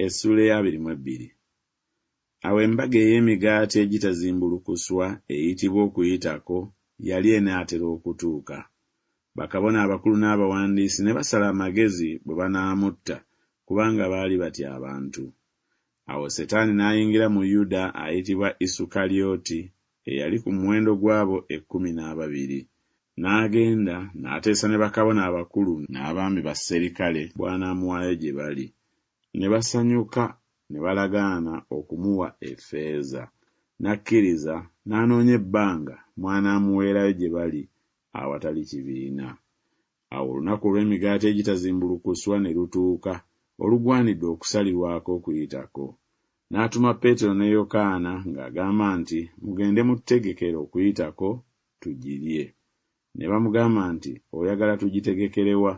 Essula ya 22. Awo embaga ey'emigaati egitazimbulukuswa eyitibwa Okuyitako yali enaatera okutuuka. Bakabona abakulu n'abawandiisi ne basala amagezi bwe banaamutta, kubanga baali batya abantu. Awo Setaani n'ayingira mu Yuda ayitibwa Isukalyoti, eyali ku muwendo gw'abo 12. N'agenda n'ateesa ne bakabona abakulu n'abaami ba sserikale bw'anaamuwaayo gye bali. Ne basanyuka ne balagaana okumuwa effeeza. N'akkiriza n'anoonya ebbanga mwanaamuweerayo gye bali awatali kibiina. Awo olunaku olw'emigaati egitazimbulukuswa ne lutuuka, olugwanidde okusalirwako Okuyitako. N'atuma Peetero ne Yokaana ng'agamba nti, mugende mutegekere Okuyitako tugirye. Ne bamugamba nti, oyagala tugitegekere wa?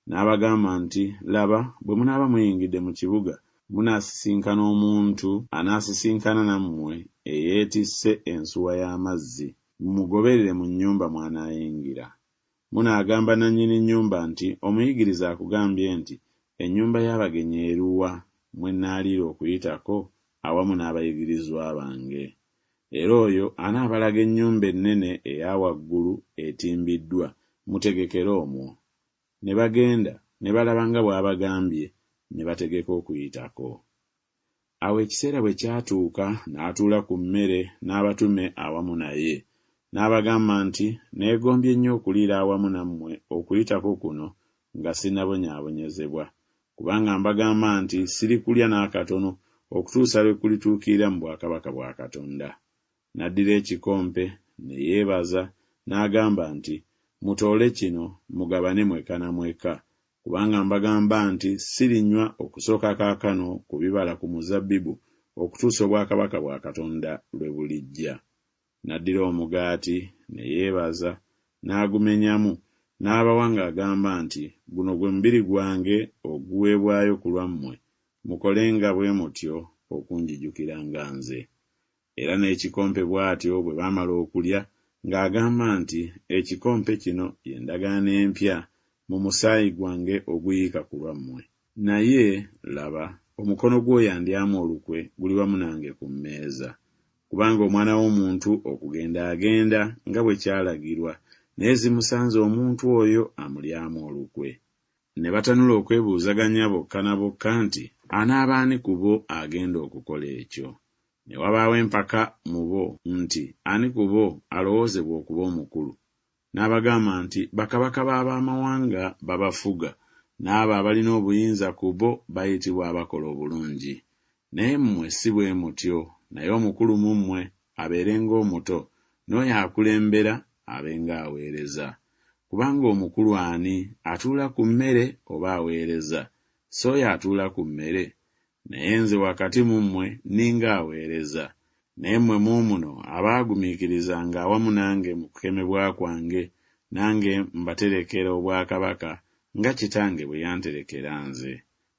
N'abagamba nti, laba, bwe munaaba muyingidde mu kibuga, munaasisinkana omuntu anaasisinkana nammwe eyeetisse ensuwa y'amazzi. Mumugoberere mu nnyumba mw'anaayingira. Munaagamba nannyini nnyumba nti, omuyigiriza akugambye nti, ennyumba y'abagenyi eruwa mwe nnaaliira Okuyitako awamu n'abayigirizwa bange. Era oyo anaabalaga ennyumba ennene eya waggulu etimbiddwa, mutegekere omwo. Ne bagenda ne balaba nga bw'abagambye, ne bategeka Okuyitako. Awo ekiseera bwe kyatuuka n'atuula ku mmere n'abatume awamu naye. N'abagamba nti, neegombye nnyo okuliira awamu nammwe Okuyitako kuno nga sinnabonyaabonyezebwa, kubanga mbagamba nti siri kulya n'akatono okutuusa lwe kulituukirira mu bwakabaka bwa Katonda. N'addira ekikompe ne yeebaza n'agamba nti, mutoole kino mugabane mweka na mweka, kubanga mbagamba nti sirinywa okusooka kaakano ku bibala ku muzabbibu okutuusa obwakabaka bwa Katonda lwe bulijja. N'addira omugaati ne yeebaza n'agumenyamu n'abawa ng'agamba nti, guno gwe mubiri gwange oguweebwayo ku lwammwe, mukolenga bwe mutyo okunjijukira nga nze. Era n'ekikompe bw'atyo bwe baamala okulya ng'agamba nti, ekikompe kino ye ndagaano empya mu musaayi gwange oguyiika ku lwammwe. Naye laba, omukono gw'oyo andyamu olukwe guli wamu nange ku mmeeza. Kubanga Omwana w'Omuntu okugenda agenda nga bwe kyalagirwa, naye zimusanze omuntu oyo amulyamu olukwe. Ne batanula okwebuuzaganya bokka na bokka nti, anaaba ani ku bo agenda okukola ekyo? Ne wabaawo empaka mu bo nti, ani ku bo alowoozebwa okuba omukulu? N'abagamba nti, bakabaka b'abamawanga babafuga, n'abo abalina obuyinza ku bo bayitibwa abakola obulungi. Naye mmwe si bwe mutyo, naye omukulu mu mmwe abeere ng'omuto, n'oyo akulembera abe ng'aweereza. Kubanga omukulu ani, atuula ku mmere oba aweereza? So oyo atuula ku mmere. Naye nze wakati mu mmwe ninga aweereza. Naye mmwe muumuno abaagumiikirizanga awamu nange mu kukemebwa kwange, nange mbaterekera obwakabaka nga Kitange bwe yanterekera nze.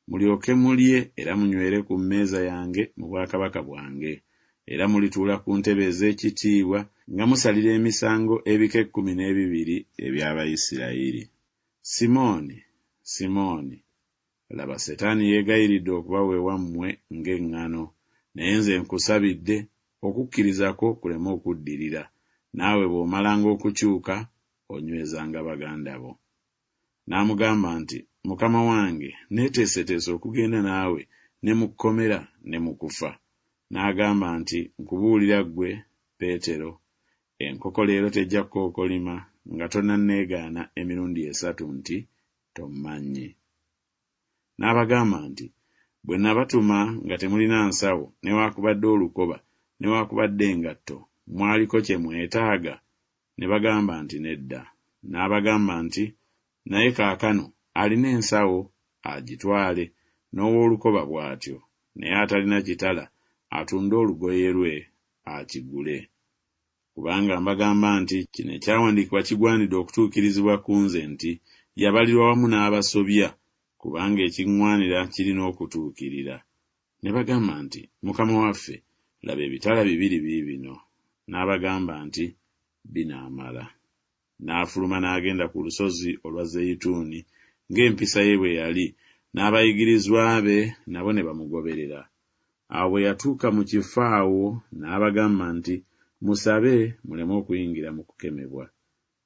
Mulyoke mulye era munywere ku mmeeza yange mu bwakabaka bwange, era mulituula ku ntebe ez'ekitiibwa nga musalira emisango ebika 12 eby'Abayisirayiri. Simooni, Simooni, laba Setaani yeegayiridde okuba weewammwe ng'eŋŋano, naye nze nkusabidde okukkiriza kwo kuleme okuddirira, naawe bw'omalanga okukyuka onywezanga baganda bo. N'amugamba nti, Mukama wange, neeteeseteese okugenda naawe ne mu kkomera ne mu kufa. N'agamba nti, nkubuulira ggwe, Peetero, enkoko leero tejja kukookolima nga tonnanneegaana emirundi 3 nti tommanyi. N'abagamba nti, bwe nabatuma nga temulina nsawo, newaakubadde olukoba, newaakubadde engatto, mwaliko kye mwetaaga? Ne bagamba nti nedda. N'abagamba nti, naye kaakano alina ensawo agitwale, n'ow'olukoba bw'atyo, naye atalina kitala atunde olugoye lwe akigule. Kubanga mbagamba nti kino ekyawandiikibwa kigwanidde okutuukirizibwa ku nze nti, yabalirwa wamu n'abasobya, kubanga ekiŋŋwanira kirina okutuukirira. Ne bagamba nti, Mukama waffe, laba ebitala 2 biibino. N'abagamba nti, binaamala. N'afuluma n'agenda ku lusozi olwa Zeyituuni ng'empisa ye bwe yali, n'abayigirizwa be nabo ne bamugoberera. Awo bwe yatuuka mu kifo awo n'abagamba nti, musabe muleme okuyingira mu kukemebwa.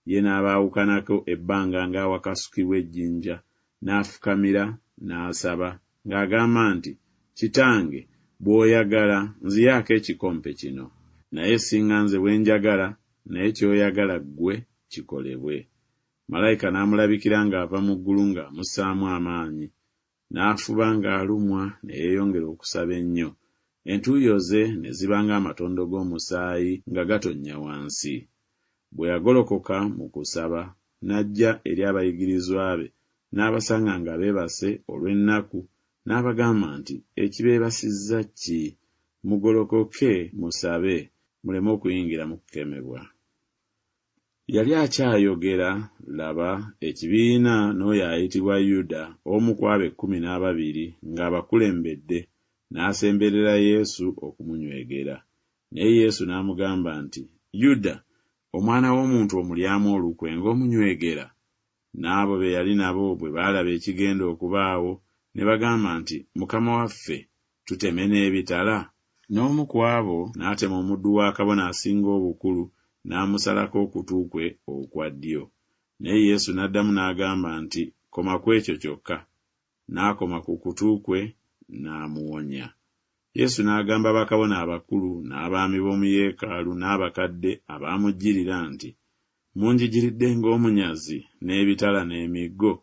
Ye n'abaawukanako ebbanga ng'awakasukibwa ejjinja, n'afukamira n'asaba ng'agamba nti, Kitange, bw'oyagala nziyaako ekikompe kino, naye singa nze bwe njagala, naye ky'oyagala ggwe kikolebwe. Malayika n'amulabikira ng'ava mu ggulu ng'amussaamu amaanyi. N'afuba ng'alumwa ne yeeyongera okusaba ennyo. Entuuyo ze ne ziba ng'amatondo g'omusaayi nga gatonnya wansi. Bwe yagolokoka mu kusaba, n'ajja eri abayigirizwa be, n'abasanga nga beebase olw'ennaku, n'abagamba nti, ekibeebasizza ki? Mugolokoke musabe, muleme okuyingira mu kukemebwa. Yali akyayogera, laba, ekibiina n'oyo ayitibwa Yuda, omu ku abo 12, ng'abakulembedde, n'asemberera Yesu okumunywegera. Naye Yesu n'amugamba nti, Yuda, omwana w'omuntu omulyamu olukwe ng'omunywegera? N'abo be yali nabo bwe baalaba ekigenda okubaawo, ne bagamba nti, Mukama waffe, tuteme n'ebitala? N'omu ku abo n'atema omuddu wa kabona asinga obukulu, n'amusalako okutu kwe okwa ddyo. Naye Yesu n'addamu n'agamba nti, koma ku ekyo kyokka. N'akoma ku kutu kwe n'amuwonya. Yesu n'agamba bakabona abakulu n'abaami b'omu yeekaalu n'abakadde abaamujjirira nti, munjigiridde ng'omunyazi n'ebitala n'emiggo.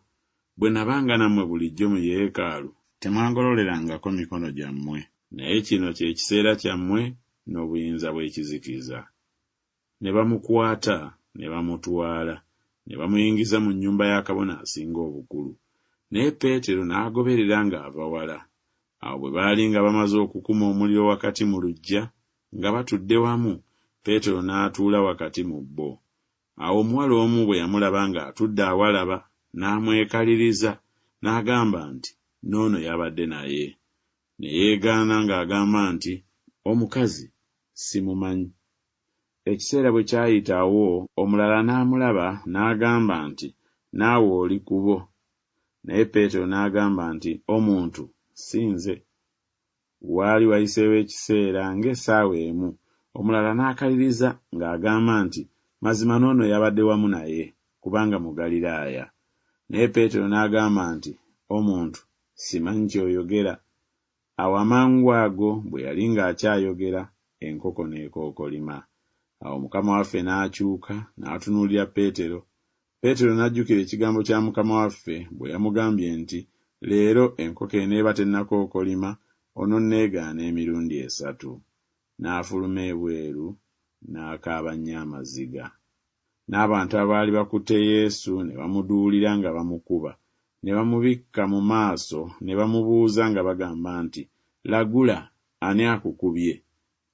Bwe nabanga nammwe bulijjo mu yeekaalu, temwangololerangako mikono gyammwe. Naye kino kye kiseera kyammwe n'obuyinza bw'ekizikiza. Ne bamukwata, ne bamutwala, ne bamuyingiza mu nnyumba ya kabona asinga obukulu. Naye Peetero n'agoberera ng'ava wala. Awo bwe baali nga bamaze okukuma omuliro wakati mu luggya, nga batudde wamu, Peetero n'atuula wakati mu bo. Awo omuwala omu bwe yamulaba ng'atudde awalaba, n'amwekaliriza, n'agamba nti, n'ono yabadde naye. Ne yeegaana ng'agamba nti, omukazi, simumanyi. Ekiseera bwe kyayitawo, omulala n'amulaba n'agamba nti, naawe oli ku bo. Naye Peetero n'agamba nti, omuntu, si nze. Waali wayiseewo ekiseera ng'essaawa emu, omulala n'akaliriza ng'agamba nti, mazima n'ono yabadde wamu naye, kubanga mu Ggaliraaya. Naye Peetero n'agamba nti, omuntu, simanyi ky'oyogera. Awo amangu ago bwe yali ng'akyayogera, enkoko n'ekookolima. Awo Mukama waffe n'akyuka n'atunuulira Peetero. Peetero n'ajjukira ekigambo kya Mukama waffe bwe yamugambye nti, leero enkoko eneeba tennakookolima, ononneegaana emirundi 3. N'afuluma ebweru, n'akaaba nnyo amaziga. N'abantu abaali bakutte Yesu ne bamuduulira nga bamukuba, ne bamubikka mu maaso, ne bamubuuza nga bagamba nti, lagula, ani akukubye?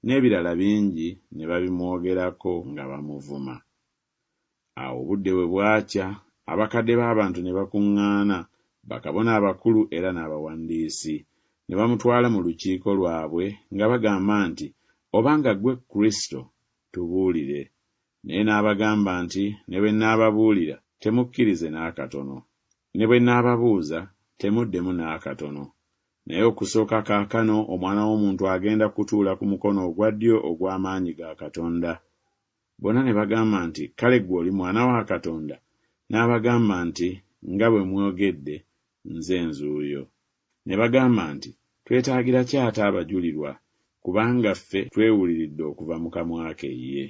N'ebirala bingi ne babimwogerako nga bamuvuma. Awo obudde bwe bwakya, abakadde b'abantu ne bakuŋŋaana, bakabona abakulu era n'abawandiisi, ne bamutwala mu lukiiko lwabwe nga bagamba nti, obanga ggwe Kristo, tubuulire. Naye n'abagamba nti, ne bwe nnaababuulira, temukkirize n'akatono. Ne bwe nnaababuuza, temuddemu n'akatono. Naye okusooka kaakano omwana w'omuntu agenda kutuula ku mukono ogwa ddyo ogw'amaanyi ga Katonda. Bonna ne bagamba nti, kale ggwe oli mwana wa Katonda? N'abagamba nti, nga bwe mwogedde, nze nzuuyo. Ne bagamba nti, twetaagira ki ate abajulirwa, kubanga ffe twewuliridde okuva mu kamwa ke ye.